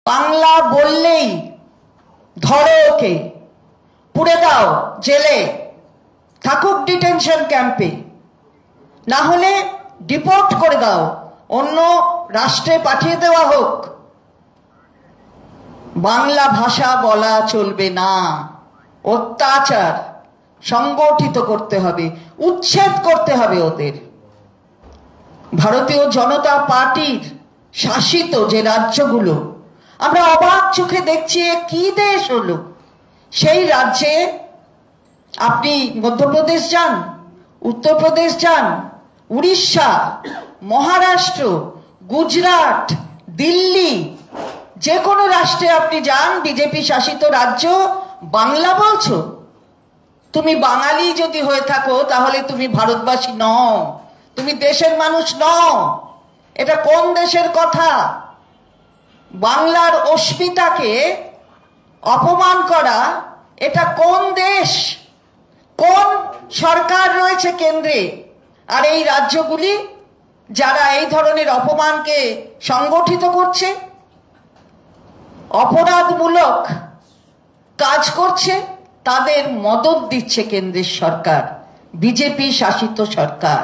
বাংলা বললেই ধরো ওকে, পুড়ে দাও জেলে, থাকুক ডিটেনশন ক্যাম্পে, না হলে ডিপোর্ট করে দাও, অন্য রাষ্ট্রে পাঠিয়ে দেওয়া হোক। বাংলা ভাষা বলা চলবে না। অত্যাচার সংগঠিত করতে হবে, উচ্ছেদ করতে হবে ওদের। ভারতীয় জনতা পার্টির শাসিত যে রাজ্যগুলো আমরা অবাক চোখে দেখছি, কি দেশ হলো। সেই রাজ্যে আপনি মধ্যপ্রদেশ যান, উত্তরপ্রদেশ যান, উড়িষ্যা, মহারাষ্ট্র, গুজরাট, দিল্লি, যে কোনো রাষ্ট্রে আপনি যান, বিজেপি শাসিত রাজ্য, বাংলা বলছো। তুমি বাঙালি যদি হয়ে থাকো তাহলে তুমি ভারতবাসী নও, তুমি দেশের মানুষ নও। এটা কোন দেশের কথা? বাংলার অস্মিতাকে অপমান করা, এটা কোন দেশ? কোন সরকার রয়েছে কেন্দ্রে? আর এই রাজ্যগুলি যারা এই ধরনের অপমানকে সংগঠিত করছে, অপরাধমূলক কাজ করছে, তাদের মদদ দিচ্ছে কেন্দ্রের সরকার, বিজেপি শাসিত সরকার।